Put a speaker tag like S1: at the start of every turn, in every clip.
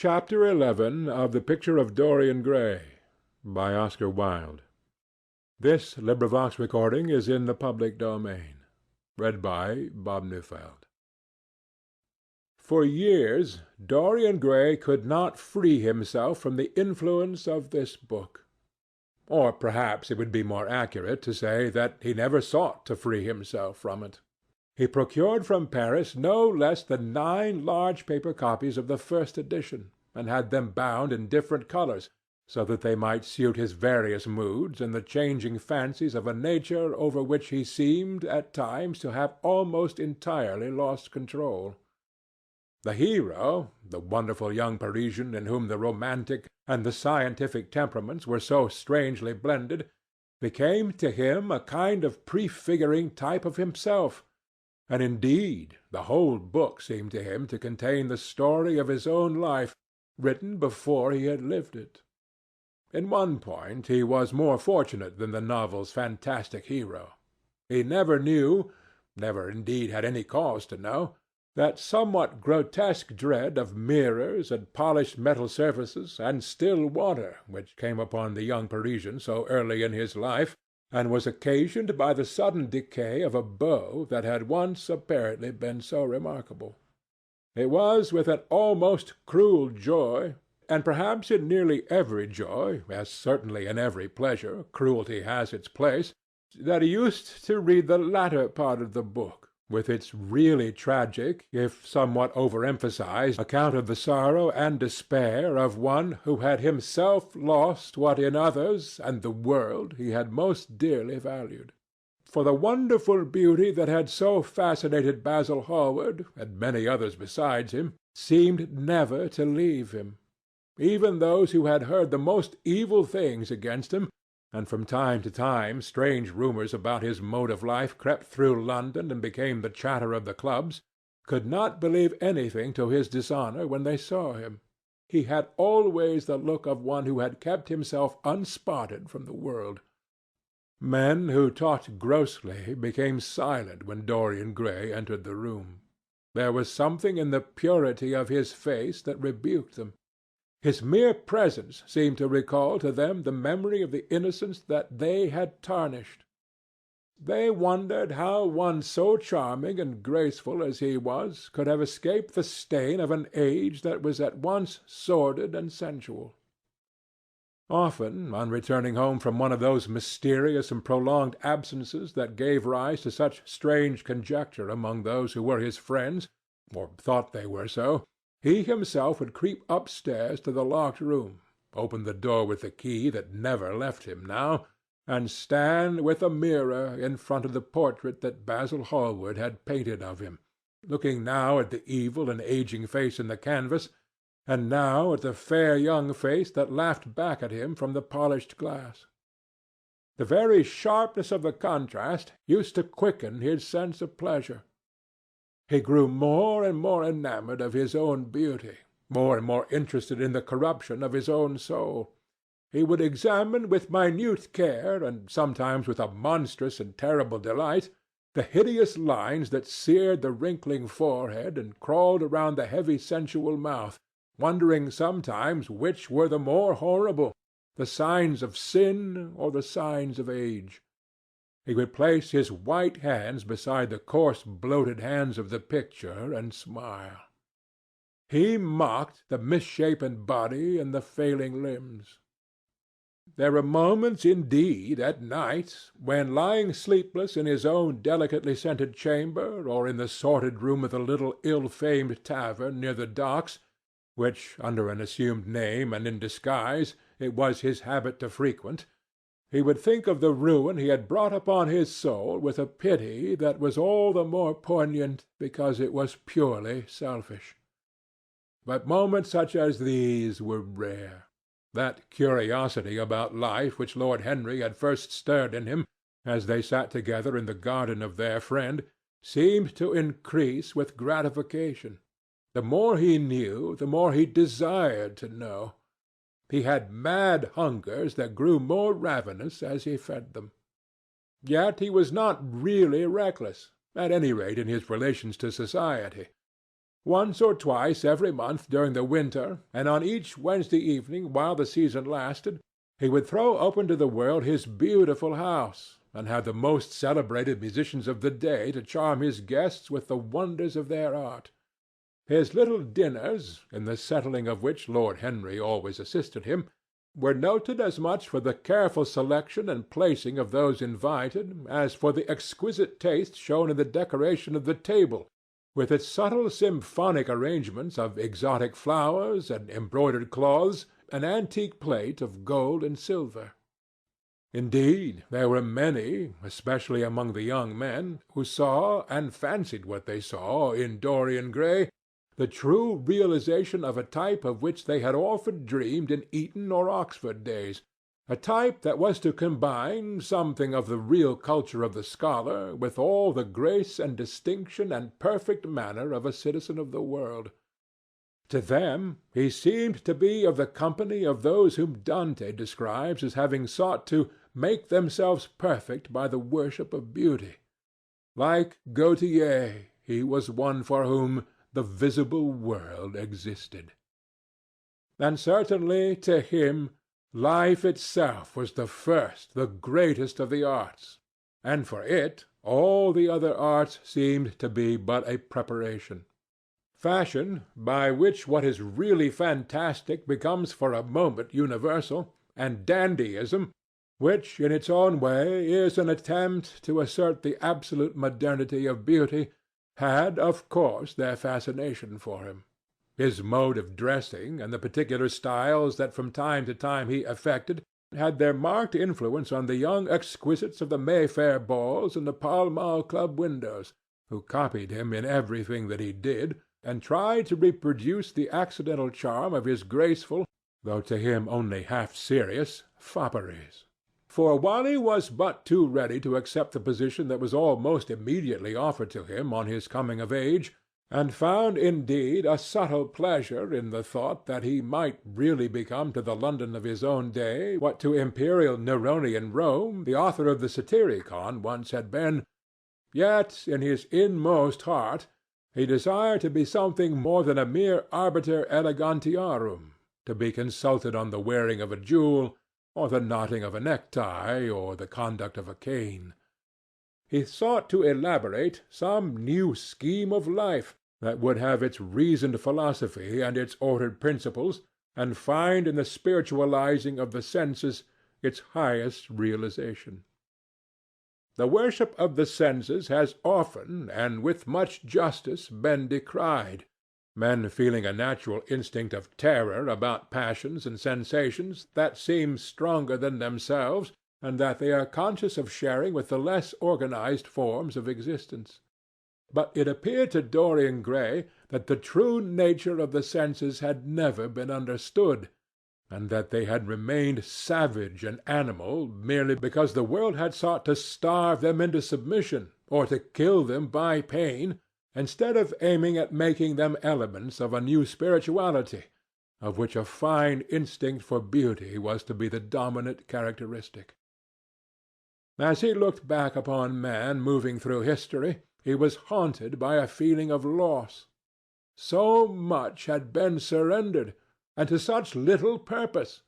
S1: Chapter 11 of The Picture of Dorian Gray by Oscar Wilde. This recording is in the public domain. Read by Bob Neufeld. For years Dorian Gray could not free himself from the influence of this book. Or perhaps it would be more accurate to say that he never sought to free himself from it. He procured from Paris no less than 9 large paper copies of the first edition, and had them bound in different colors, so that they might suit his various moods and the changing fancies of a nature over which he seemed at times to have almost entirely lost control. The hero, the wonderful young Parisian in whom the romantic and the scientific temperaments were so strangely blended, became to him a kind of prefiguring type of himself, and indeed the whole book seemed to him to contain the story of his own life, written before he had lived it. In one point he was more fortunate than the novel's fantastic hero. He never knew, never indeed had any cause to know, that somewhat grotesque dread of mirrors and polished metal surfaces and still water which came upon the young Parisian so early in his life, and was occasioned by the sudden decay of a beau that had once apparently been so remarkable. It was with an almost cruel joy, and perhaps in nearly every joy, as certainly in every pleasure, cruelty has its place, that he used to read the latter part of the book, with its really tragic, if somewhat overemphasized, account of the sorrow and despair of one who had himself lost what in others and the world he had most dearly valued. For the wonderful beauty that had so fascinated Basil Hallward, and many others besides him, seemed never to leave him. Even those who had heard the most evil things against him, and from time to time strange rumours about his mode of life crept through London and became the chatter of the clubs, could not believe anything to his dishonour when they saw him. He had always the look of one who had kept himself unspotted from the world. Men who talked grossly became silent when Dorian Gray entered the room. There was something in the purity of his face that rebuked them. His mere presence seemed to recall to them the memory of the innocence that they had tarnished. They wondered how one so charming and graceful as he was could have escaped the stain of an age that was at once sordid and sensual. Often, on returning home from one of those mysterious and prolonged absences that gave rise to such strange conjecture among those who were his friends, or thought they were so, he himself would creep upstairs to the locked room, open the door with the key that never left him now, and stand with a mirror in front of the portrait that Basil Hallward had painted of him, looking now at the evil and aging face in the canvas, and now at the fair young face that laughed back at him from the polished glass. The very sharpness of the contrast used to quicken his sense of pleasure. He grew more and more enamoured of his own beauty, more and more interested in the corruption of his own soul. He would examine with minute care, and sometimes with a monstrous and terrible delight, the hideous lines that seared the wrinkling forehead and crawled around the heavy sensual mouth, wondering sometimes which were the more horrible, the signs of sin or the signs of age. He would place his white hands beside the coarse bloated hands of the picture and smile. He mocked the misshapen body and the failing limbs. There were moments indeed at night when, lying sleepless in his own delicately scented chamber, or in the sordid room of the little ill-famed tavern near the docks, which, under an assumed name and in disguise, it was his habit to frequent, he would think of the ruin he had brought upon his soul with a pity that was all the more poignant because it was purely selfish. But moments such as these were rare. That curiosity about life which Lord Henry had first stirred in him, as they sat together in the garden of their friend, seemed to increase with gratification. The more he knew, the more he desired to know. He had mad hungers that grew more ravenous as he fed them. Yet he was not really reckless, at any rate in his relations to society. Once or twice every month during the winter, and on each Wednesday evening while the season lasted, he would throw open to the world his beautiful house, and have the most celebrated musicians of the day to charm his guests with the wonders of their art. His little dinners, in the settling of which Lord Henry always assisted him, were noted as much for the careful selection and placing of those invited as for the exquisite taste shown in the decoration of the table, with its subtle symphonic arrangements of exotic flowers and embroidered cloths and antique plate of gold and silver. Indeed, there were many, especially among the young men, who saw, and fancied what they saw, in Dorian Gray, the true realization of a type of which they had often dreamed in Eton or Oxford days, a type that was to combine something of the real culture of the scholar with all the grace and distinction and perfect manner of a citizen of the world. To them he seemed to be of the company of those whom Dante describes as having sought to make themselves perfect by the worship of beauty. Like Gautier, he was one for whom the visible world existed. And certainly to him life itself was the first, the greatest of the arts, and for it all the other arts seemed to be but a preparation. Fashion, by which what is really fantastic becomes for a moment universal, and dandyism, which in its own way is an attempt to assert the absolute modernity of beauty, had, of course, their fascination for him. His mode of dressing, and the particular styles that from time to time he affected, had their marked influence on the young exquisites of the Mayfair balls and the Pall Mall Club windows, who copied him in everything that he did, and tried to reproduce the accidental charm of his graceful, though to him only half serious, fopperies. For while he was but too ready to accept the position that was almost immediately offered to him on his coming of age, and found indeed a subtle pleasure in the thought that he might really become to the London of his own day what to imperial Neronian Rome the author of the Satyricon once had been, yet in his inmost heart he desired to be something more than a mere arbiter elegantiarum, to be consulted on the wearing of a jewel, or the knotting of a necktie, or the conduct of a cane. He sought to elaborate some new scheme of life that would have its reasoned philosophy and its ordered principles, and find in the spiritualizing of the senses its highest realization. The worship of the senses has often, and with much justice, been decried, men feeling a natural instinct of terror about passions and sensations that seem stronger than themselves, and that they are conscious of sharing with the less organized forms of existence. But it appeared to Dorian Gray that the true nature of the senses had never been understood, and that they had remained savage and animal merely because the world had sought to starve them into submission, or to kill them by pain, instead of aiming at making them elements of a new spirituality, of which a fine instinct for beauty was to be the dominant characteristic. As he looked back upon man moving through history, he was haunted by a feeling of loss. So much had been surrendered, and to such little purpose.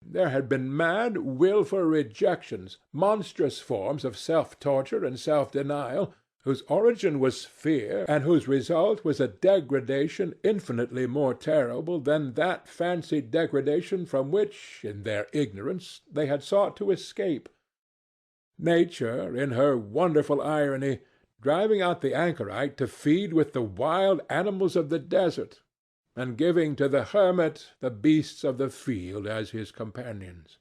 S1: There had been mad, wilful rejections, monstrous forms of self-torture and self-denial, whose origin was fear, and whose result was a degradation infinitely more terrible than that fancied degradation from which, in their ignorance, they had sought to escape. Nature, in her wonderful irony, driving out the anchorite to feed with the wild animals of the desert, and giving to the hermit the beasts of the field as his companions.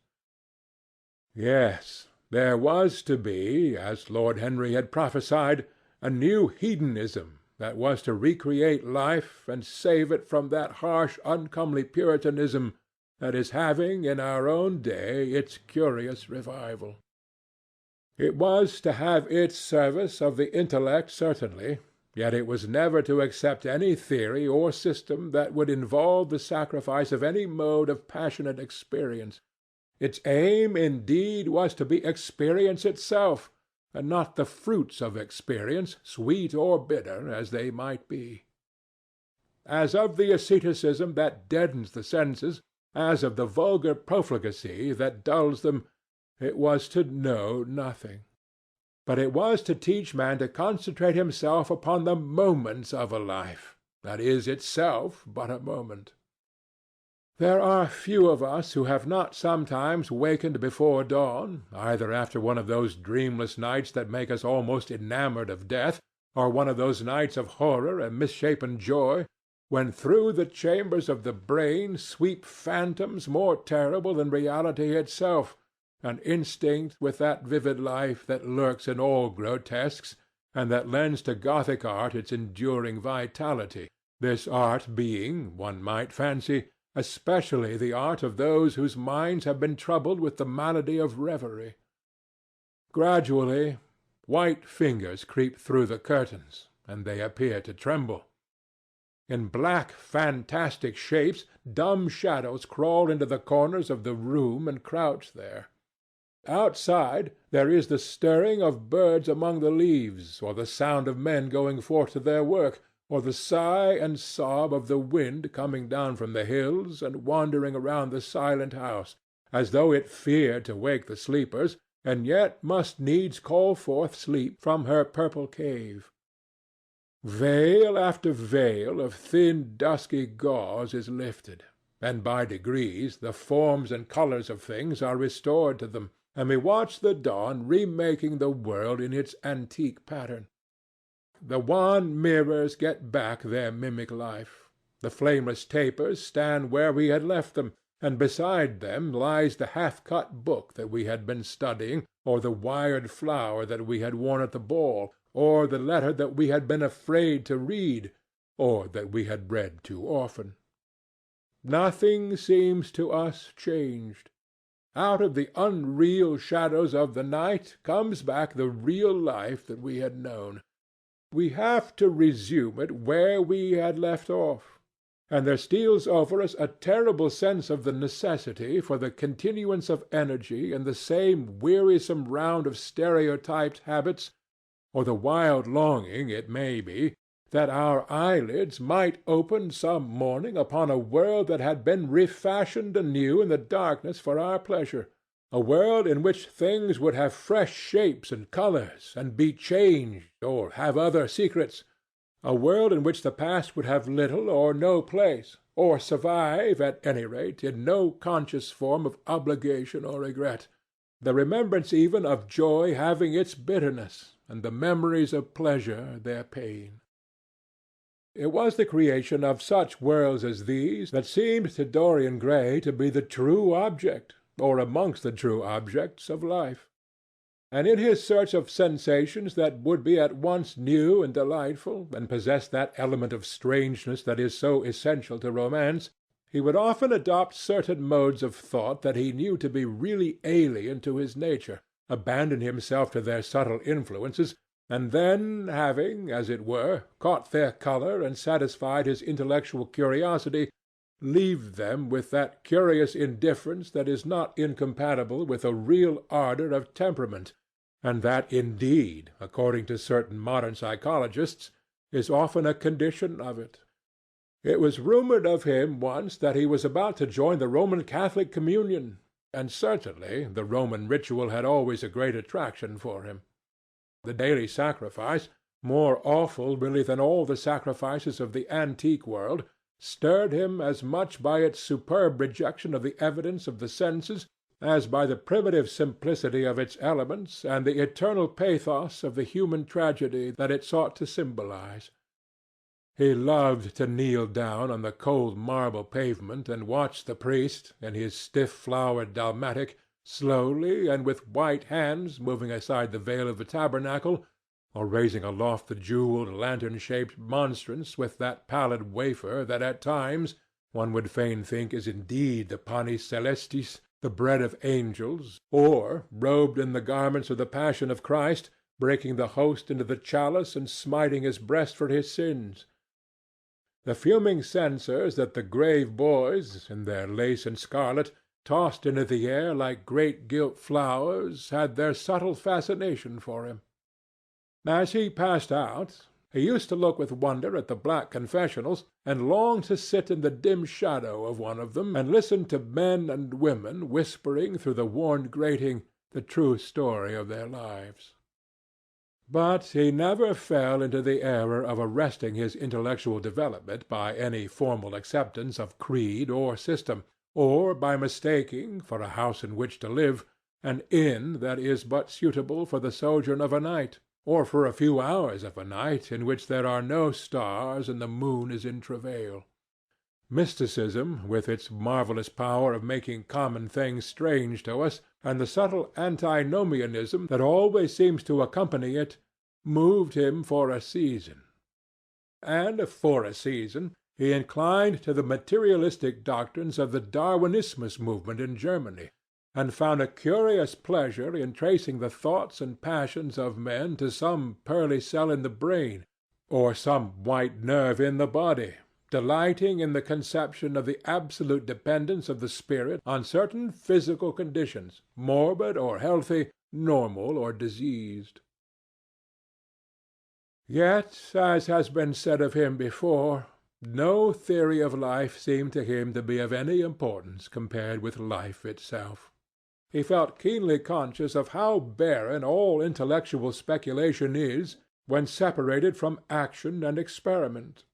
S1: Yes, there was to be, as Lord Henry had prophesied, a new hedonism that was to recreate life and save it from that harsh, uncomely Puritanism that is having in our own day its curious revival. It was to have its service of the intellect certainly, yet it was never to accept any theory or system that would involve the sacrifice of any mode of passionate experience. Its aim, indeed, was to be experience itself, and not the fruits of experience, sweet or bitter as they might be. as of the asceticism that deadens the senses, as of the vulgar profligacy that dulls them, it was to know nothing. But it was to teach man to concentrate himself upon the moments of a life, that is itself but a moment. There are few of us who have not sometimes wakened before dawn, either after one of those dreamless nights that make us almost enamored of death, or one of those nights of horror and misshapen joy, when through the chambers of the brain sweep phantoms more terrible than reality itself, and instinct with that vivid life that lurks in all grotesques, and that lends to Gothic art its enduring vitality, this art being, one might fancy, especially the art of those whose minds have been troubled with the malady of reverie. Gradually, white fingers creep through the curtains, and they appear to tremble. In black, fantastic shapes, dumb shadows crawl into the corners of the room and crouch there. Outside there is the stirring of birds among the leaves, or the sound of men going forth to their work, or the sigh and sob of the wind coming down from the hills and wandering around the silent house, as though it feared to wake the sleepers, and yet must needs call forth sleep from her purple cave. Veil after veil of thin dusky gauze is lifted, and by degrees the forms and colours of things are restored to them, and we watch the dawn remaking the world in its antique pattern. The wan mirrors get back their mimic life. The flameless tapers stand where we had left them, and beside them lies the half-cut book that we had been studying, or the wired flower that we had worn at the ball, or the letter that we had been afraid to read, or that we had read too often. Nothing seems to us changed. Out of the unreal shadows of the night comes back the real life that we had known. We have to resume it where we had left off, and there steals over us a terrible sense of the necessity for the continuance of energy in the same wearisome round of stereotyped habits, or the wild longing, it may be, that our eyelids might open some morning upon a world that had been refashioned anew in the darkness for our pleasure, a world in which things would have fresh shapes and colours, and be changed, or have other secrets, a world in which the past would have little or no place, or survive, at any rate, in no conscious form of obligation or regret, the remembrance even of joy having its bitterness, and the memories of pleasure their pain. It was the creation of such worlds as these that seemed to Dorian Gray to be the true object, or amongst the true objects, of life. And in his search of sensations that would be at once new and delightful, and possess that element of strangeness that is so essential to romance, he would often adopt certain modes of thought that he knew to be really alien to his nature, abandon himself to their subtle influences, and then, having, as it were, caught their colour and satisfied his intellectual curiosity, leave them with that curious indifference that is not incompatible with a real ardour of temperament, and that, indeed, according to certain modern psychologists, is often a condition of it. It was rumoured of him once that he was about to join the Roman Catholic communion, and certainly the Roman ritual had always a great attraction for him. The daily sacrifice, more awful really than all the sacrifices of the antique world, stirred him as much by its superb rejection of the evidence of the senses as by the primitive simplicity of its elements and the eternal pathos of the human tragedy that it sought to symbolize. He loved to kneel down on the cold marble pavement and watch the priest, in his stiff-flowered dalmatic, slowly and with white hands moving aside the veil of the tabernacle, or raising aloft the jewelled lantern-shaped monstrance with that pallid wafer that at times one would fain think is indeed the panis celestis, the bread of angels, or, robed in the garments of the Passion of Christ, breaking the host into the chalice and smiting his breast for his sins. The fuming censers that the grave boys, in their lace and scarlet, tossed into the air like great gilt flowers, had their subtle fascination for him. As he passed out, He used to look with wonder at the black confessionals, and long to sit in the dim shadow of one of them and listen to men and women whispering through the worn grating the true story of their lives. But he never fell into the error of arresting his intellectual development by any formal acceptance of creed or system, or by mistaking, for a house in which to live, an inn that is but suitable for the sojourn of a night, or for a few hours of a night in which there are no stars and the moon is in travail. Mysticism, with its marvelous power of making common things strange to us, and the subtle antinomianism that always seems to accompany it, moved him for a season. And for a season he inclined to the materialistic doctrines of the Darwinismus movement in Germany, and found a curious pleasure in tracing the thoughts and passions of men to some pearly cell in the brain, or some white nerve in the body, delighting in the conception of the absolute dependence of the spirit on certain physical conditions, morbid or healthy, normal or diseased. Yet, as has been said of him before, no theory of life seemed to him to be of any importance compared with life itself. He felt keenly conscious of how barren all intellectual speculation is when separated from action and experiment.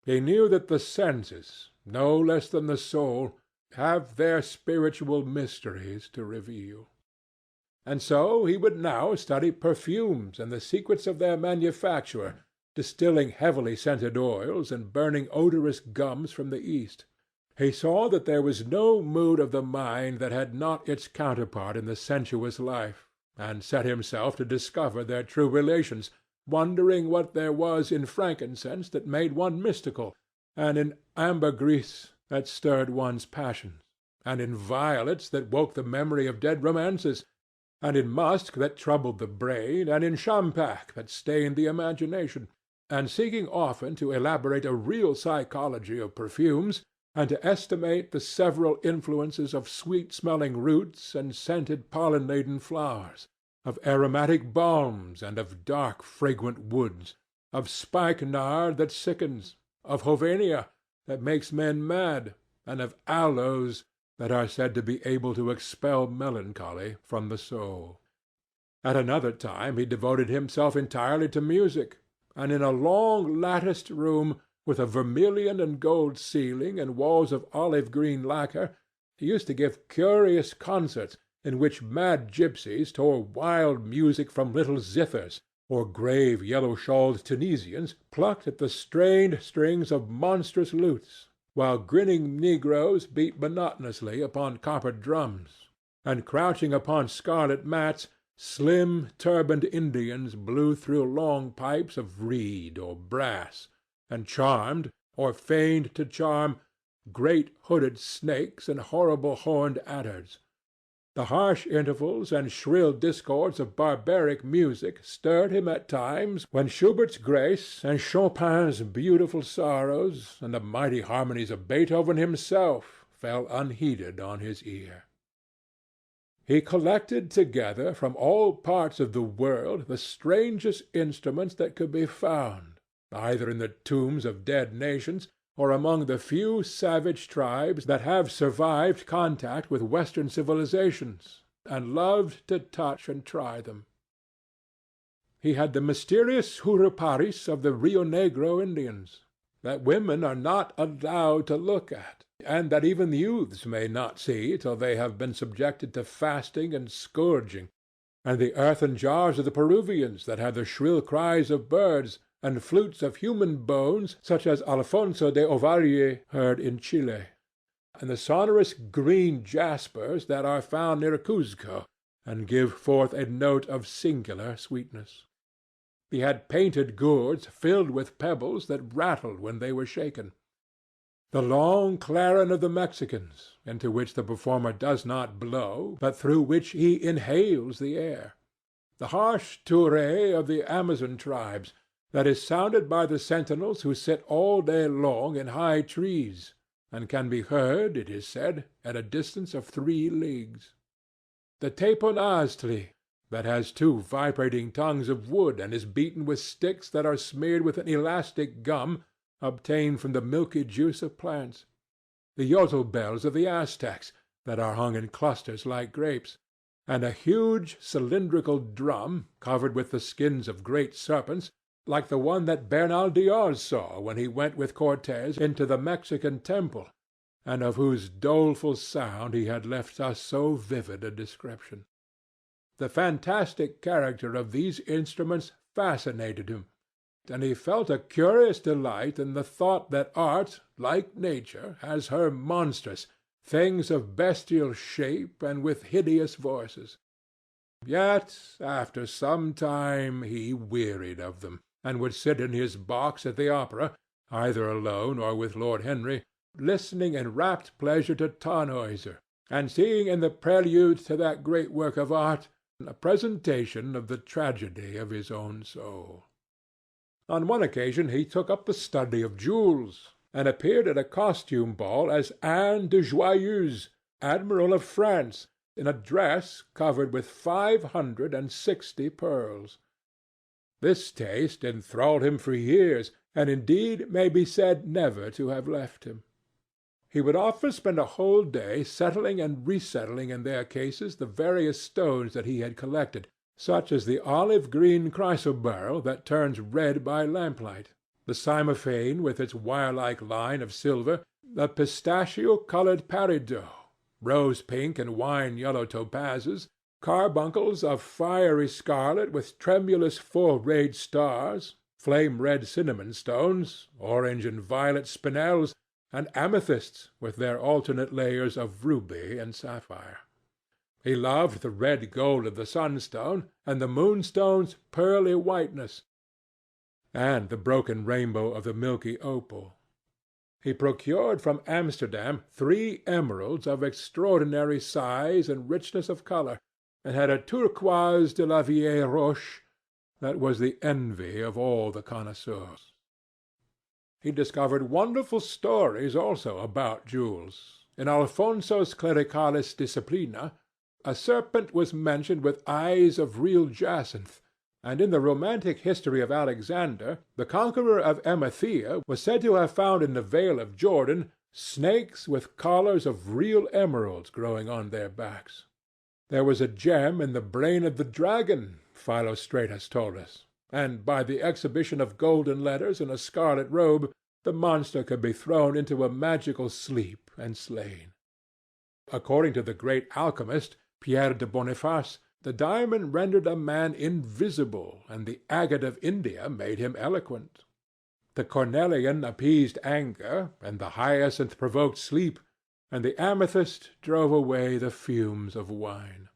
S1: He knew that the senses, no less than the soul, have their spiritual mysteries to reveal. And so he would now study perfumes and the secrets of their manufacture, distilling heavily scented oils and burning odorous gums from the East. He saw that there was no mood of the mind that had not its counterpart in the sensuous life, and set himself to discover their true relations, wondering what there was in frankincense that made one mystical, and in ambergris that stirred one's passions, and in violets that woke the memory of dead romances, and in musk that troubled the brain, and in champak that stained the imagination, and seeking often to elaborate a real psychology of perfumes, and to estimate the several influences of sweet-smelling roots and scented pollen-laden flowers, of aromatic balms and of dark fragrant woods, of spikenard that sickens, of hovenia that makes men mad, and of aloes that are said to be able to expel melancholy from the soul. At another time he devoted himself entirely to music, and in a long latticed room, with a vermilion and gold ceiling and walls of olive-green lacquer, he used to give curious concerts in which mad gipsies tore wild music from little zithers, or grave yellow-shawled Tunisians plucked at the strained strings of monstrous lutes, while grinning negroes beat monotonously upon copper drums, and crouching upon scarlet mats, slim turbaned Indians blew through long pipes of reed or brass, and charmed, or feigned to charm, great hooded snakes and horrible horned adders. The harsh intervals and shrill discords of barbaric music stirred him at times when Schubert's Grace and Chopin's Beautiful Sorrows and the mighty harmonies of Beethoven himself fell unheeded on his ear. He collected together from all parts of the world the strangest instruments that could be found, either in the tombs of dead nations or among the few savage tribes that have survived contact with Western civilizations, and loved to touch and try them. He had the mysterious juruparis of the Rio Negro Indians, that women are not allowed to look at, and that even youths may not see till they have been subjected to fasting and scourging, and the earthen jars of the Peruvians that have the shrill cries of birds, and flutes of human bones such as Alfonso de Ovalle heard in Chile, and the sonorous green jaspers that are found near Cuzco, and give forth a note of singular sweetness. He had painted gourds filled with pebbles that rattled when they were shaken. The long clarin of the Mexicans, into which the performer does not blow, but through which he inhales the air. The harsh tourée of the Amazon tribes, that is sounded by the sentinels who sit all day long in high trees, and can be heard, it is said, at a distance of 3 leagues. The teponaztli, that has two vibrating tongues of wood and is beaten with sticks that are smeared with an elastic gum obtained from the milky juice of plants; the yotl bells of the Aztecs, that are hung in clusters like grapes; and a huge cylindrical drum, covered with the skins of great serpents, like the one that Bernal Diaz saw when he went with Cortes into the Mexican temple, and of whose doleful sound he had left us so vivid a description. The fantastic character of these instruments fascinated him, and he felt a curious delight in the thought that art, like nature, has her monsters, things of bestial shape and with hideous voices. Yet after some time he wearied of them, and would sit in his box at the opera, either alone or with Lord Henry, listening in rapt pleasure to Tannhäuser, and seeing in the prelude to that great work of art a presentation of the tragedy of his own soul. On one occasion he took up the study of jewels, and appeared at a costume ball as Anne de Joyeuse, Admiral of France, in a dress covered with 560 pearls. This taste enthralled him for years, and indeed may be said never to have left him. He would often spend a whole day settling and resettling in their cases the various stones that he had collected, such as the olive-green chrysoberyl that turns red by lamplight, the cymophane with its wire-like line of silver, the pistachio-colored peridot, rose-pink and wine-yellow topazes, carbuncles of fiery scarlet with tremulous full-rayed stars, flame-red cinnamon stones, orange and violet spinels, and amethysts with their alternate layers of ruby and sapphire. He loved the red gold of the sunstone, and the moonstone's pearly whiteness, and the broken rainbow of the milky opal. He procured from Amsterdam 3 emeralds of extraordinary size and richness of colour, and had a turquoise de la vieille roche that was the envy of all the connoisseurs. He discovered wonderful stories also about jewels. In Alfonso's Clericalis Disciplina, a serpent was mentioned with eyes of real jacinth, and in the romantic history of Alexander, the conqueror of Emathia was said to have found in the Vale of Jordan snakes with collars of real emeralds growing on their backs. There was a gem in the brain of the dragon, Philostratus told us, and by the exhibition of golden letters in a scarlet robe, the monster could be thrown into a magical sleep and slain. According to the great alchemist, Pierre de Boniface, the diamond rendered a man invisible, and the agate of India made him eloquent. The cornelian appeased anger, and the hyacinth provoked sleep, and the amethyst drove away the fumes of wine.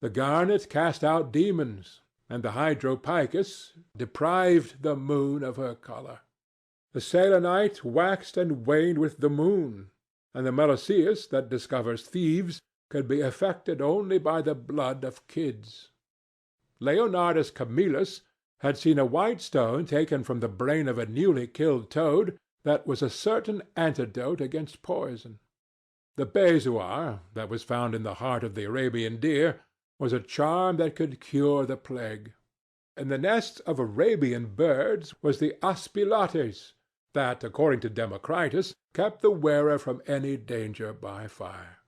S1: The garnet cast out demons, and the hydropicus deprived the moon of her colour. The selenite waxed and waned with the moon, and the meloceus that discovers thieves could be affected only by the blood of kids. Leonardus Camillus had seen a white stone taken from the brain of a newly killed toad that was a certain antidote against poison. The bezoar that was found in the heart of the Arabian deer was a charm that could cure the plague. In the nests of Arabian birds was the aspilates, that, according to Democritus, kept the wearer from any danger by fire.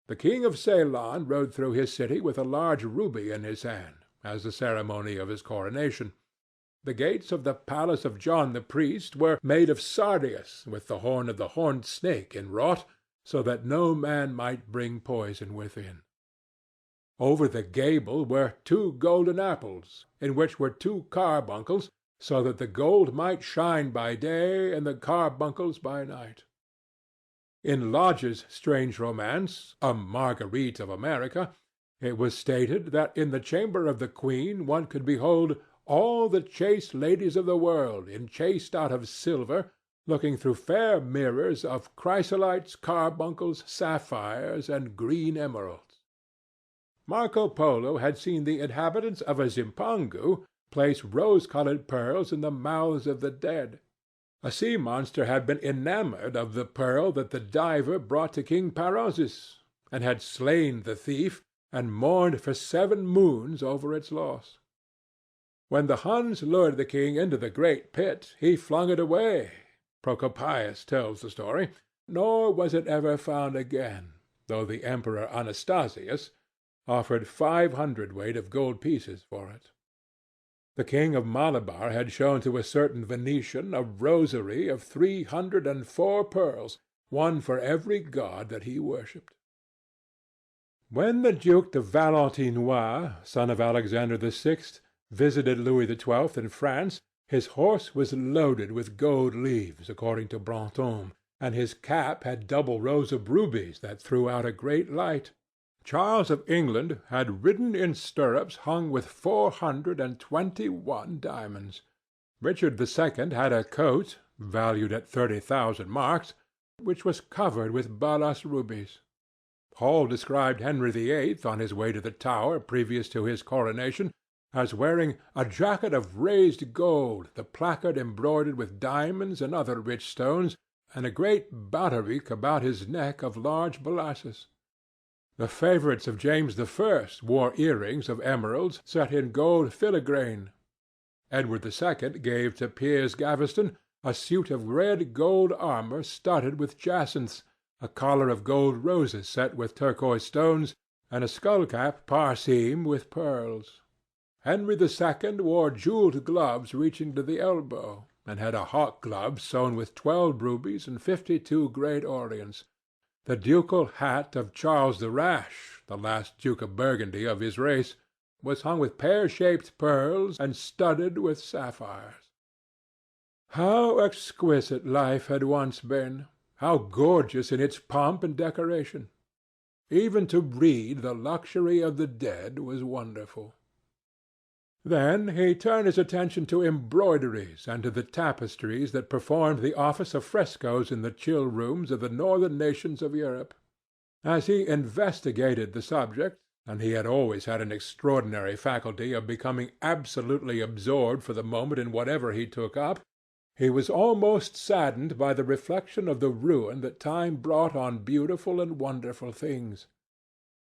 S1: The king of Ceylon rode through his city with a large ruby in his hand, as the ceremony of his coronation. The gates of the palace of John the priest were made of sardius, with the horn of the horned snake inwrought, so that no man might bring poison within. Over the gable were 2 golden apples, in which were 2 carbuncles, so that the gold might shine by day and the carbuncles by night. In Lodge's strange romance, A Marguerite of America, it was stated that in the chamber of the queen one could behold all the chaste ladies of the world enchased out of silver, looking through fair mirrors of chrysolites, carbuncles, sapphires, and green emeralds. Marco Polo had seen the inhabitants of a Zimpangu place rose-colored pearls in the mouths of the dead. A sea-monster had been enamored of the pearl that the diver brought to King Perozes, and had slain the thief, and mourned for 7 moons over its loss. When the Huns lured the king into the great pit, he flung it away. Procopius tells the story, nor was it ever found again, though the Emperor Anastasius offered 500 weight of gold pieces for it. The king of Malabar had shown to a certain Venetian a rosary of 304 pearls, one for every god that he worshipped. When the Duke de Valentinois, son of Alexander VI, visited Louis XII in France, his horse was loaded with gold leaves, according to Brantôme, and his cap had double rows of rubies that threw out a great light. Charles of England had ridden in stirrups hung with 421 diamonds. Richard II had a coat, valued at 30,000 marks, which was covered with balas rubies. Hall described Henry VIII on his way to the Tower previous to his coronation as wearing a jacket of raised gold, the placard embroidered with diamonds and other rich stones, and a great baldric about his neck of large balasses. The favorites of James I wore earrings of emeralds set in gold filigrane. Edward II gave to Piers Gaveston a suit of red gold armor studded with jacinths, a collar of gold roses set with turquoise stones, and a skull-cap parseam with pearls. Henry II wore jewelled gloves reaching to the elbow, and had a hawk glove sewn with 12 rubies and 52 great orients. The ducal hat of Charles the Rash, the last Duke of Burgundy of his race, was hung with pear-shaped pearls and studded with sapphires. How exquisite life had once been! How gorgeous in its pomp and decoration! Even to read the luxury of the dead was wonderful. Then he turned his attention to embroideries and to the tapestries that performed the office of frescoes in the chill rooms of the northern nations of Europe. As he investigated the subject, and he had always had an extraordinary faculty of becoming absolutely absorbed for the moment in whatever he took up, he was almost saddened by the reflection of the ruin that time brought on beautiful and wonderful things.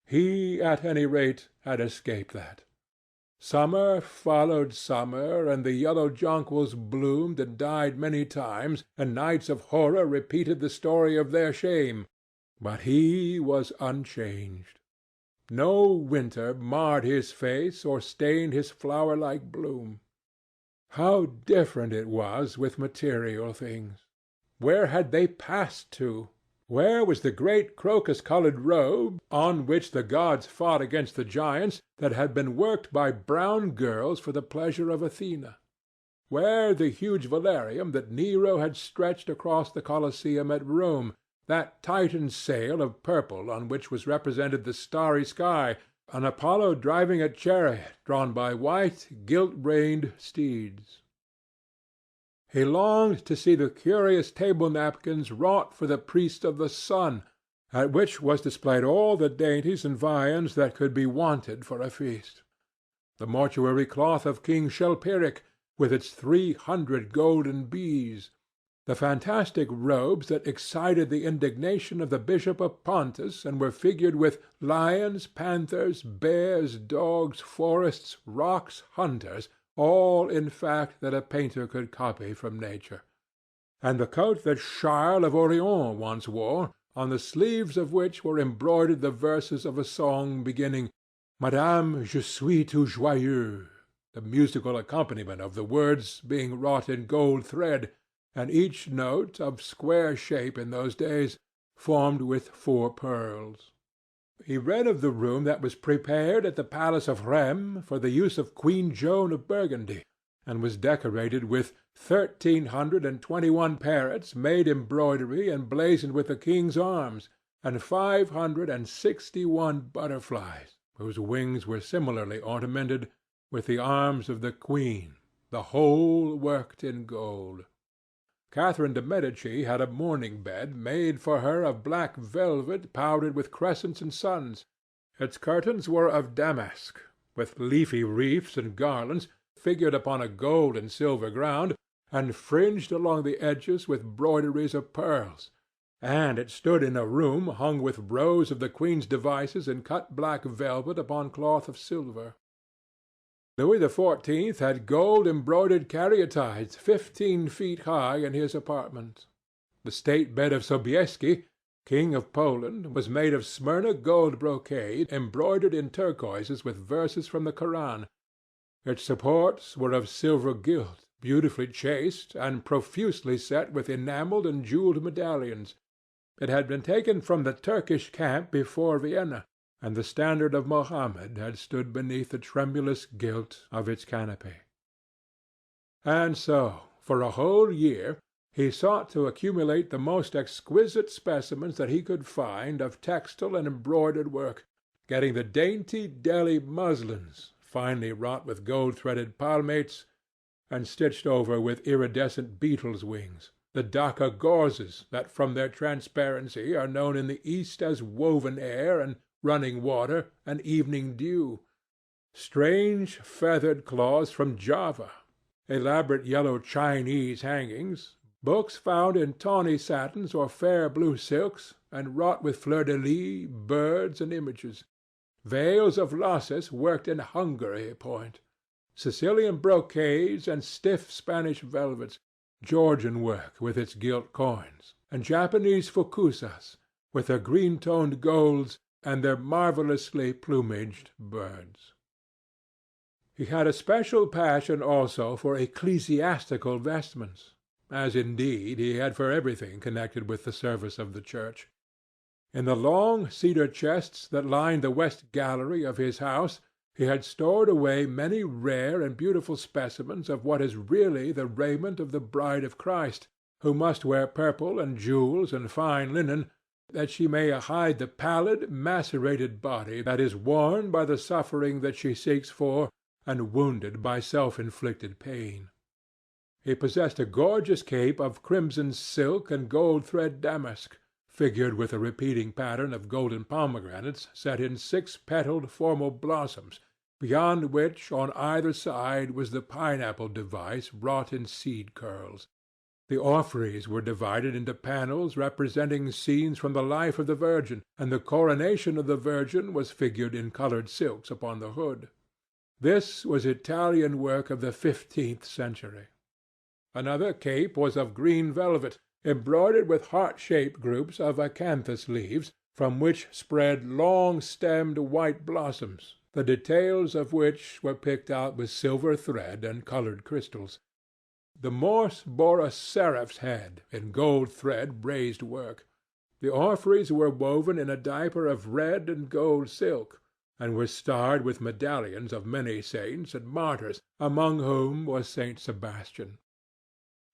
S1: He, at any rate, had escaped that. Summer followed summer, and the yellow jonquils bloomed and died many times, and nights of horror repeated the story of their shame, but he was unchanged. No winter marred his face or stained his flower-like bloom. How different it was with material things! Where had they passed to? Where was the great crocus-colored robe, on which the gods fought against the giants, that had been worked by brown girls for the pleasure of Athena? Where the huge velarium that Nero had stretched across the Colosseum at Rome, that Titan sail of purple on which was represented the starry sky, an Apollo driving a chariot drawn by white, gilt-reined steeds? He longed to see the curious table napkins wrought for the priest of the sun, at which was displayed all the dainties and viands that could be wanted for a feast. The mortuary cloth of King Chilperic, with its 300 golden bees, the fantastic robes that excited the indignation of the Bishop of Pontus and were figured with lions, panthers, bears, dogs, forests, rocks, hunters, all, in fact, that a painter could copy from nature, and the coat that Charles of Orleans once wore, on the sleeves of which were embroidered the verses of a song beginning, "Madame, je suis tout joyeux," the musical accompaniment of the words being wrought in gold thread, and each note, of square shape in those days, formed with 4 pearls. He read of the room that was prepared at the palace of Rheims for the use of Queen Joan of Burgundy, and was decorated with 1,321 parrots made embroidery and blazoned with the king's arms, and 561 butterflies, whose wings were similarly ornamented with the arms of the queen, the whole worked in gold. Catherine de Medici had a mourning bed made for her of black velvet powdered with crescents and suns. Its curtains were of damask, with leafy wreaths and garlands figured upon a gold and silver ground, and fringed along the edges with broideries of pearls, and it stood in a room hung with rows of the Queen's devices in cut black velvet upon cloth of silver. Louis XIV had gold-embroidered caryatides 15 feet high in his apartment. The state bed of Sobieski, King of Poland, was made of Smyrna gold brocade embroidered in turquoises with verses from the Koran. Its supports were of silver gilt, beautifully chased, and profusely set with enamelled and jewelled medallions. It had been taken from the Turkish camp before Vienna, and the standard of Mohammed had stood beneath the tremulous gilt of its canopy. And so, for a whole year, he sought to accumulate the most exquisite specimens that he could find of textile and embroidered work, getting the dainty Delhi muslins, finely wrought with gold-threaded palmates, and stitched over with iridescent beetles' wings, the Dhaka gauzes that from their transparency are known in the East as woven air and running water and evening dew, strange feathered cloths from Java, elaborate yellow Chinese hangings, books found in tawny satins or fair blue silks and wrought with fleur-de-lis, birds, and images, veils of lasses worked in Hungary point, Sicilian brocades and stiff Spanish velvets, Georgian work with its gilt coins, and Japanese fukusas with their green-toned golds and their marvellously plumaged birds. He had a special passion also for ecclesiastical vestments, as indeed he had for everything connected with the service of the Church. In the long cedar chests that lined the west gallery of his house he had stored away many rare and beautiful specimens of what is really the raiment of the Bride of Christ, who must wear purple and jewels and fine linen, that she may hide the pallid, macerated body that is worn by the suffering that she seeks for and wounded by self-inflicted pain. He possessed a gorgeous cape of crimson silk and gold thread damask, figured with a repeating pattern of golden pomegranates set in 6-petalled formal blossoms, beyond which on either side was the pineapple device wrought in seed curls. The orphreys were divided into panels representing scenes from the life of the Virgin, and the coronation of the Virgin was figured in colored silks upon the hood. This was Italian work of the 15th century. Another cape was of green velvet, embroidered with heart-shaped groups of acanthus leaves, from which spread long-stemmed white blossoms, the details of which were picked out with silver thread and colored crystals. The morse bore a seraph's head in gold thread raised work. The orphreys were woven in a diaper of red and gold silk, and were starred with medallions of many saints and martyrs, among whom was Saint Sebastian.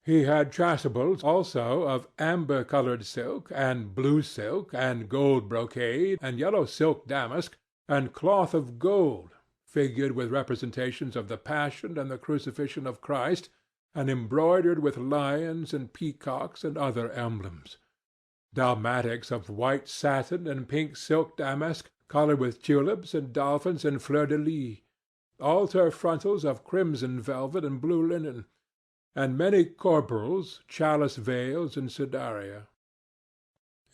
S1: He had chasubles also of amber-colored silk, and blue silk, and gold brocade, and yellow silk damask, and cloth of gold, figured with representations of the Passion and the Crucifixion of Christ, and embroidered with lions and peacocks and other emblems. Dalmatics of white satin and pink silk damask, coloured with tulips and dolphins and fleur-de-lis, altar frontals of crimson velvet and blue linen, and many corporals, chalice veils, and sudaria.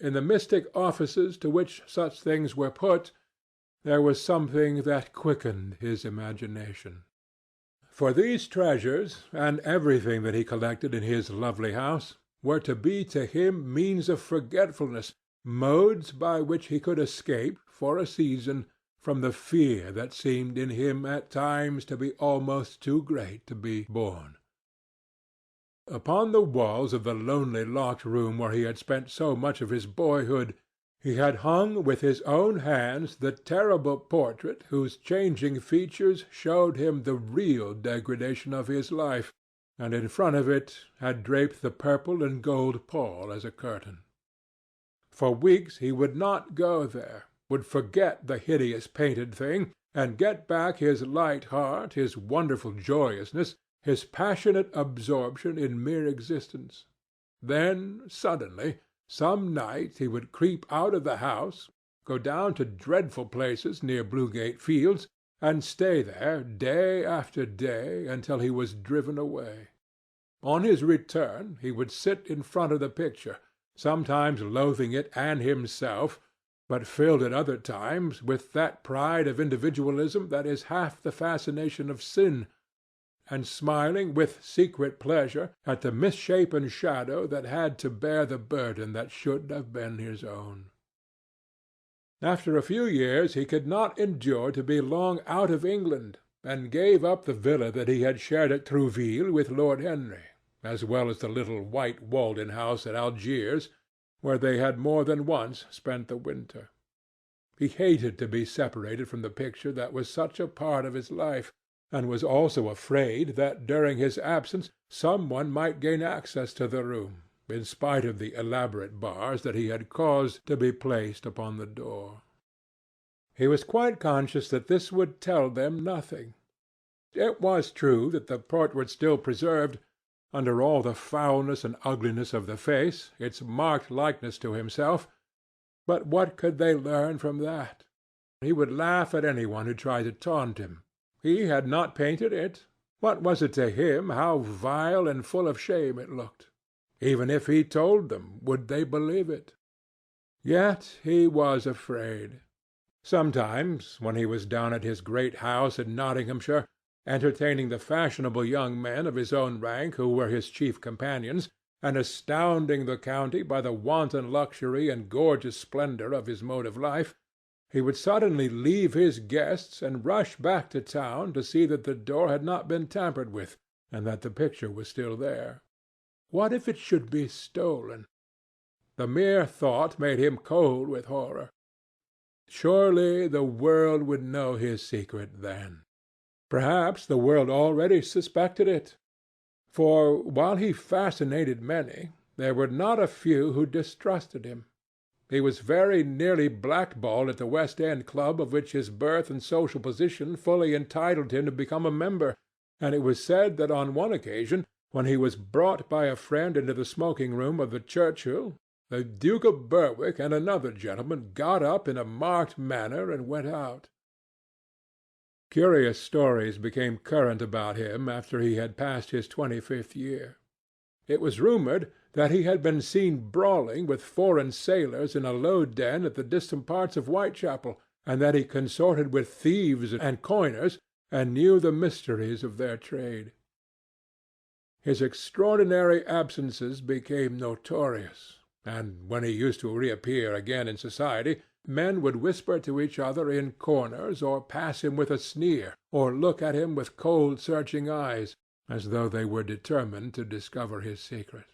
S1: In the mystic offices to which such things were put, there was something that quickened his imagination. For these treasures, and everything that he collected in his lovely house, were to be to him means of forgetfulness, modes by which he could escape, for a season, from the fear that seemed in him at times to be almost too great to be borne. Upon the walls of the lonely locked room where he had spent so much of his boyhood, he had hung with his own hands the terrible portrait whose changing features showed him the real degradation of his life, and in front of it had draped the purple and gold pall as a curtain. For weeks he would not go there, would forget the hideous painted thing, and get back his light heart, his wonderful joyousness, his passionate absorption in mere existence. Then, suddenly, some night he would creep out of the house, go down to dreadful places near Bluegate Fields, and stay there day after day until he was driven away. On his return he would sit in front of the picture, sometimes loathing it and himself, but filled at other times with that pride of individualism that is half the fascination of sin, and smiling with secret pleasure at the misshapen shadow that had to bear the burden that should have been his own. After a few years he could not endure to be long out of England, and gave up the villa that he had shared at Trouville with Lord Henry, as well as the little white Walden house at Algiers, where they had more than once spent the winter. He hated to be separated from the picture that was such a part of his life, and was also afraid that during his absence some one might gain access to the room, in spite of the elaborate bars that he had caused to be placed upon the door. He was quite conscious that this would tell them nothing. It was true that the portrait still preserved, under all the foulness and ugliness of the face, its marked likeness to himself, but what could they learn from that? He would laugh at any one who tried to taunt him. He had not painted it. What was it to him how vile and full of shame it looked? Even if he told them, would they believe it? Yet he was afraid. Sometimes, when he was down at his great house in Nottinghamshire, entertaining the fashionable young men of his own rank who were his chief companions, and astounding the county by the wanton luxury and gorgeous splendor of his mode of life, he would suddenly leave his guests and rush back to town to see that the door had not been tampered with, and that the picture was still there. What if it should be stolen? The mere thought made him cold with horror. Surely the world would know his secret then. Perhaps the world already suspected it. For while he fascinated many, there were not a few who distrusted him. He was very nearly blackballed at the West End club of which his birth and social position fully entitled him to become a member, and it was said that on one occasion, when he was brought by a friend into the smoking-room of the Churchill, the Duke of Berwick and another gentleman got up in a marked manner and went out. Curious stories became current about him after he had passed his 25th year. It was rumored that he had been seen brawling with foreign sailors in a low den at the distant parts of Whitechapel, and that he consorted with thieves and coiners, and knew the mysteries of their trade. His extraordinary absences became notorious, and when he used to reappear again in society, men would whisper to each other in corners, or pass him with a sneer, or look at him with cold, searching eyes, as though they were determined to discover his secret.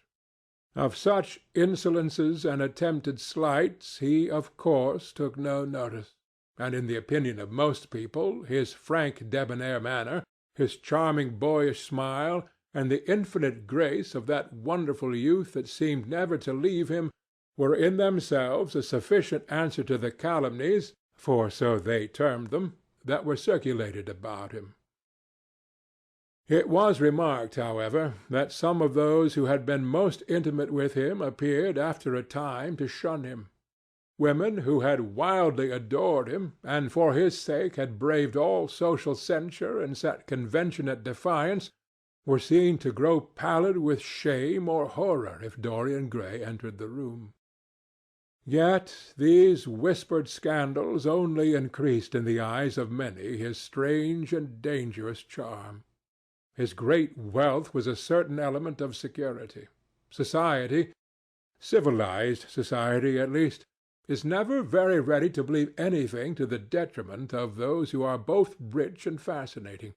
S1: Of such insolences and attempted slights he, of course, took no notice, and in the opinion of most people his frank debonair manner, his charming boyish smile, and the infinite grace of that wonderful youth that seemed never to leave him, were in themselves a sufficient answer to the calumnies, for so they termed them, that were circulated about him. It was remarked, however, that some of those who had been most intimate with him appeared after a time to shun him. Women who had wildly adored him, and for his sake had braved all social censure and set convention at defiance, were seen to grow pallid with shame or horror if Dorian Gray entered the room. Yet these whispered scandals only increased in the eyes of many his strange and dangerous charm. His great wealth was a certain element of security. Society, civilized society at least, is never very ready to believe anything to the detriment of those who are both rich and fascinating.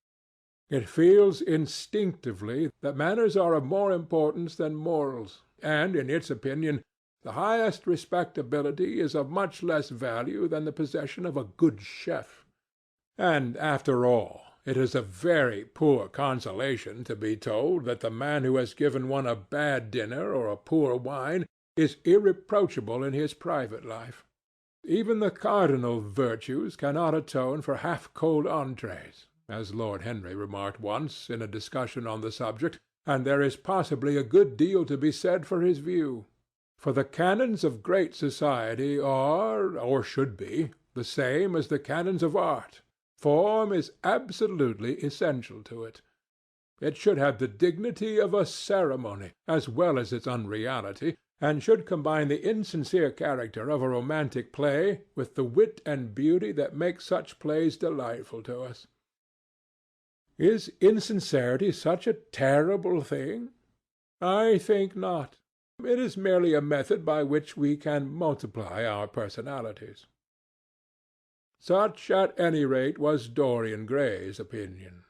S1: It feels instinctively that manners are of more importance than morals, and, in its opinion, the highest respectability is of much less value than the possession of a good chef. And, after all, it is a very poor consolation to be told that the man who has given one a bad dinner or a poor wine is irreproachable in his private life. Even the cardinal virtues cannot atone for half-cold entrees, as Lord Henry remarked once in a discussion on the subject, and there is possibly a good deal to be said for his view. For the canons of great society are, or should be, the same as the canons of art. Form is absolutely essential to it. It should have the dignity of a ceremony, as well as its unreality, and should combine the insincere character of a romantic play with the wit and beauty that make such plays delightful to us. Is insincerity such a terrible thing? I think not. It is merely a method by which we can multiply our personalities. Such, at any rate, was Dorian Gray's opinion.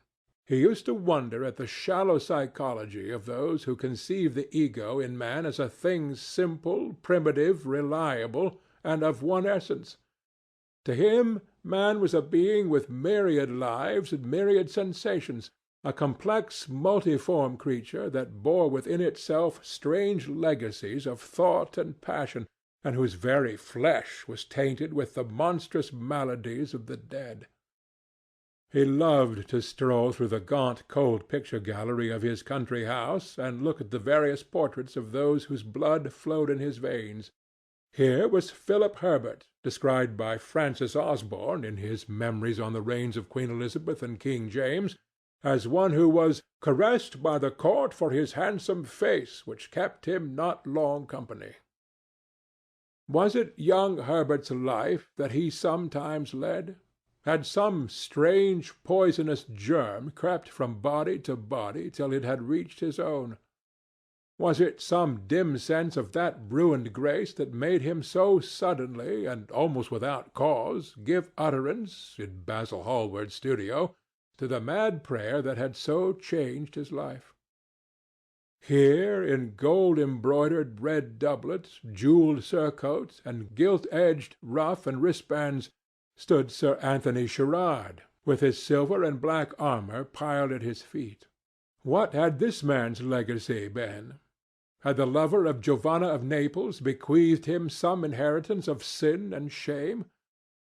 S1: He used to wonder at the shallow psychology of those who conceive the ego in man as a thing simple, primitive, reliable, and of one essence. To him, man was a being with myriad lives and myriad sensations, a complex, multiform creature that bore within itself strange legacies of thought and passion, and whose very flesh was tainted with the monstrous maladies of the dead. He loved to stroll through the gaunt, cold picture gallery of his country house and look at the various portraits of those whose blood flowed in his veins. Here was Philip Herbert, described by Francis Osborne in his Memories on the Reigns of Queen Elizabeth and King James, as one who was caressed by the court for his handsome face, which kept him not long company. Was it young Herbert's life that he sometimes led? Had some strange poisonous germ crept from body to body till it had reached his own? Was it some dim sense of that ruined grace that made him so suddenly, and almost without cause, give utterance, in Basil Hallward's studio, to the mad prayer that had so changed his life? Here, in gold-embroidered red doublet, jewelled surcoat, and gilt-edged ruff and wristbands, stood Sir Anthony Sherard, with his silver and black armour piled at his feet. What had this man's legacy been? Had the lover of Giovanna of Naples bequeathed him some inheritance of sin and shame?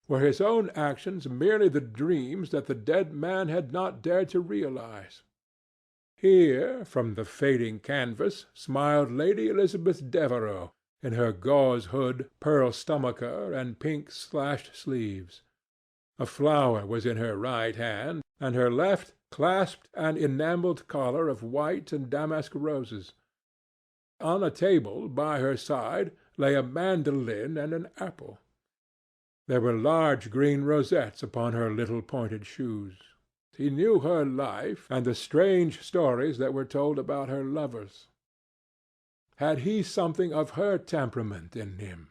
S1: Were his own actions merely the dreams that the dead man had not dared to realize? Here, from the fading canvas, smiled Lady Elizabeth Devereux, in her gauze hood, pearl stomacher, and pink slashed sleeves. A flower was in her right hand, and her left clasped an enamelled collar of white and damask roses. On a table by her side lay a mandolin and an apple. There were large green rosettes upon her little pointed shoes. He knew her life, and the strange stories that were told about her lovers. Had he something of her temperament in him?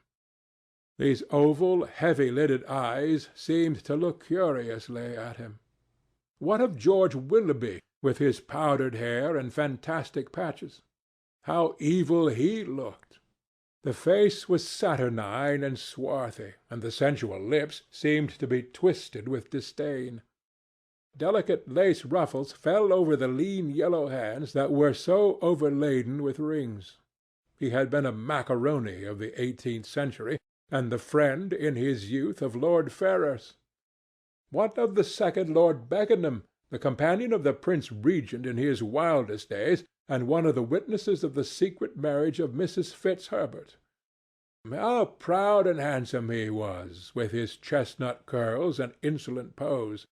S1: These oval, heavy-lidded eyes seemed to look curiously at him. What of George Willoughby, with his powdered hair and fantastic patches? How evil he looked! The face was saturnine and swarthy, and the sensual lips seemed to be twisted with disdain. Delicate lace ruffles fell over the lean yellow hands that were so overladen with rings. He had been a macaroni of the 18th century, and the friend in his youth of Lord Ferrars. What of the second Lord Beckenham, the companion of the Prince Regent in his wildest days, and one of the witnesses of the secret marriage of Mrs. Fitzherbert? How proud and handsome he was, with his chestnut curls and insolent pose!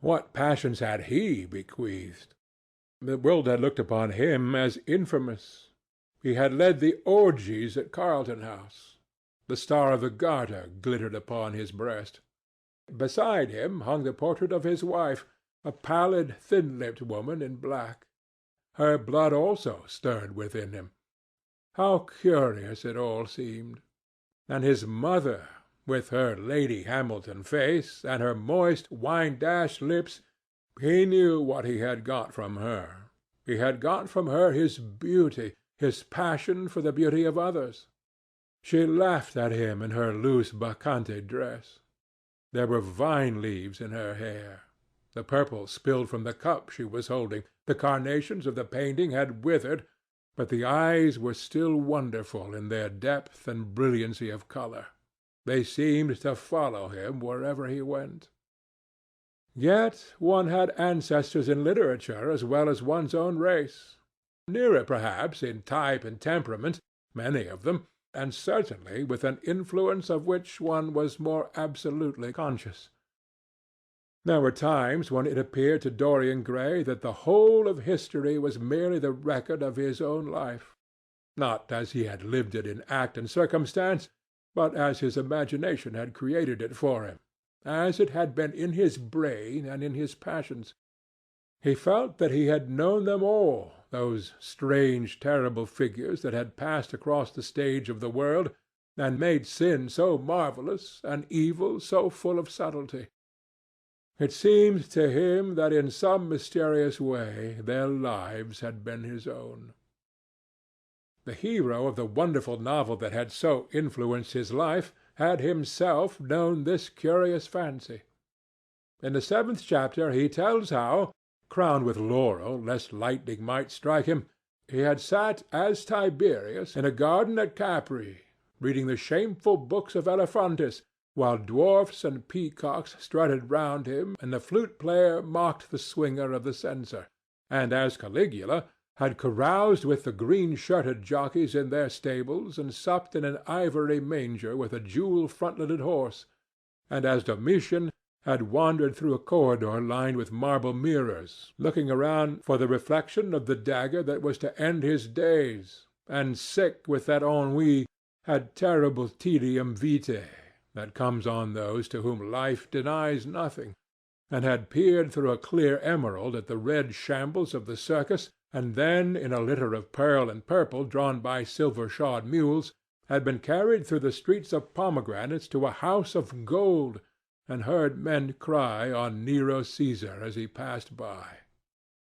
S1: What passions had he bequeathed? The world had looked upon him as infamous. He had led the orgies at Carlton House. The Star of the Garter glittered upon his breast. Beside him hung the portrait of his wife, a pallid, thin-lipped woman in black. Her blood also stirred within him. How curious it all seemed! And his mother, with her Lady Hamilton face, and her moist, wine-dashed lips, he knew what he had got from her. He had got from her his beauty, his passion for the beauty of others. She laughed at him in her loose bacchante dress. There were vine-leaves in her hair. The purple spilled from the cup she was holding. The carnations of the painting had withered, but the eyes were still wonderful in their depth and brilliancy of colour. They seemed to follow him wherever he went. Yet one had ancestors in literature as well as one's own race. Nearer, perhaps, in type and temperament, many of them, and certainly with an influence of which one was more absolutely conscious. There were times when it appeared to Dorian Gray that the whole of history was merely the record of his own life. not as he had lived it in act and circumstance, but as his imagination had created it for him, as it had been in his brain and in his passions. He felt that he had known them all, those strange, terrible figures that had passed across the stage of the world and made sin so marvellous and evil so full of subtlety. It seemed to him that in some mysterious way their lives had been his own. The hero of the wonderful novel that had so influenced his life had himself known this curious fancy. In the 7th chapter he tells how, crowned with laurel lest lightning might strike him, he had sat as Tiberius in a garden at Capri, reading the shameful books of Elephantis, while dwarfs and peacocks strutted round him and the flute-player mocked the swinger of the censer, and as Caligula had caroused with the green-shirted jockeys in their stables and supped in an ivory manger with a jewel-frontleted horse, and as Domitian had wandered through a corridor lined with marble mirrors, looking around for the reflection of the dagger that was to end his days, and sick with that ennui had terrible tedium vitae that comes on those to whom life denies nothing, and had peered through a clear emerald at the red shambles of the circus, and then, in a litter of pearl and purple drawn by silver-shod mules, had been carried through the streets of pomegranates to a house of gold, and heard men cry on Nero Caesar as he passed by,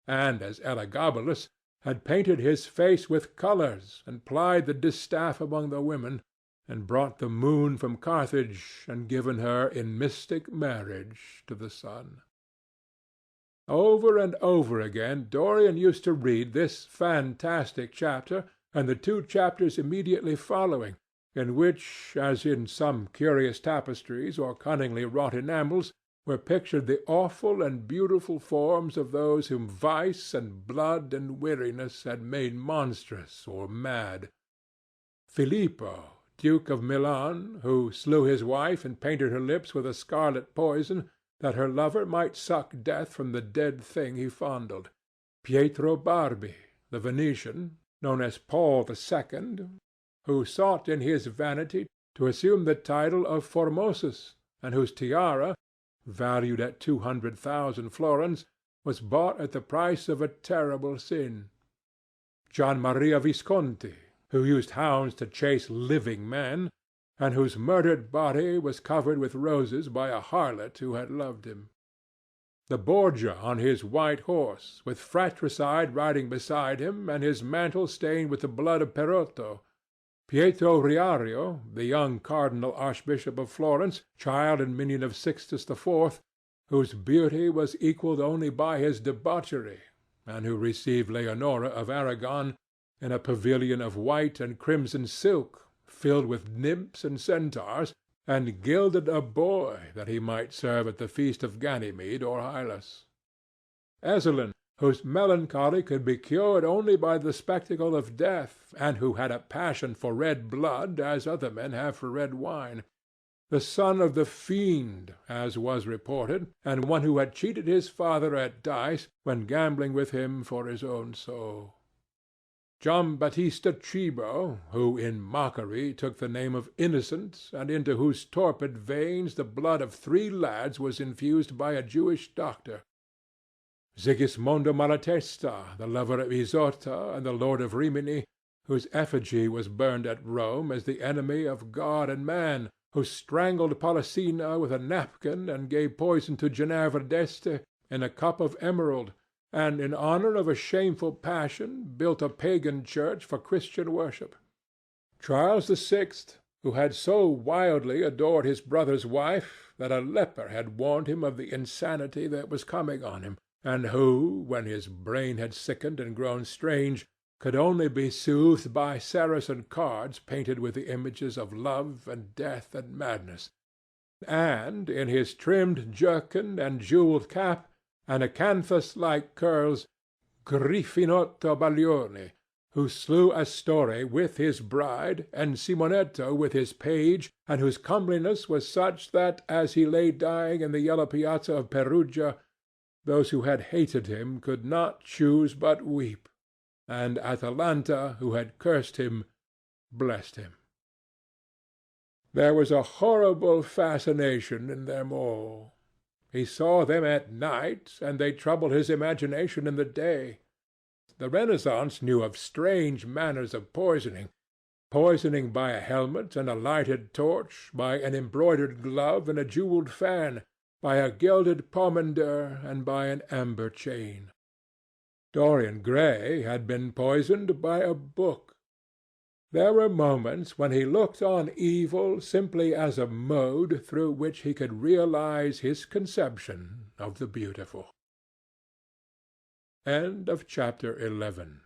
S1: and as Elagabalus had painted his face with colours, and plied the distaff among the women, and brought the moon from Carthage, and given her in mystic marriage to the sun. Over and over again Dorian used to read this fantastic chapter and the 2 chapters immediately following, in which, as in some curious tapestries or cunningly wrought enamels, were pictured the awful and beautiful forms of those whom vice and blood and weariness had made monstrous or mad. Filippo, Duke of Milan, who slew his wife and painted her lips with a scarlet poison, that her lover might suck death from the dead thing he fondled. Pietro Barbi, the Venetian, known as Paul II, who sought in his vanity to assume the title of Formosus, and whose tiara, valued at 200,000 florins, was bought at the price of a terrible sin. Gian Maria Visconti, who used hounds to chase living men, and whose murdered body was covered with roses by a harlot who had loved him. The Borgia on his white horse, with fratricide riding beside him, and his mantle stained with the blood of Perotto. Pietro Riario, the young cardinal archbishop of Florence, child and minion of Sixtus IV., whose beauty was equalled only by his debauchery, and who received Leonora of Aragon in a pavilion of white and crimson silk, filled with nymphs and centaurs, and gilded a boy that he might serve at the feast of Ganymede or Hylas. Ezelin, whose melancholy could be cured only by the spectacle of death, and who had a passion for red blood as other men have for red wine. The son of the fiend, as was reported, and one who had cheated his father at dice when gambling with him for his own soul. Giambattista Cibo, who in mockery took the name of Innocent, and into whose torpid veins the blood of 3 lads was infused by a Jewish doctor. Sigismondo Malatesta, the lover of Isotta and the lord of Rimini, whose effigy was burned at Rome as the enemy of God and man, who strangled Polissena with a napkin and gave poison to Ginevra d'Este in a cup of emerald, and in honor of a shameful passion built a pagan church for Christian worship. Charles VI, who had so wildly adored his brother's wife that a leper had warned him of the insanity that was coming on him, and who, when his brain had sickened and grown strange, could only be soothed by Saracen cards painted with the images of love and death and madness, and, in his trimmed jerkin and jewelled cap, and acanthus-like curls, Griffinotto Baglioni, who slew Astore with his bride, and Simonetto with his page, and whose comeliness was such that, as he lay dying in the yellow piazza of Perugia, those who had hated him could not choose but weep, and Atalanta, who had cursed him, blessed him. There was a horrible fascination in them all. He saw them at night, and they troubled his imagination in the day. The Renaissance knew of strange manners of poisoning, poisoning by a helmet and a lighted torch, by an embroidered glove and a jewelled fan, by a gilded pomander and by an amber chain. Dorian Gray had been poisoned by a book. There were moments when he looked on evil simply as a mode through which he could realize his conception of the beautiful. Chapter 11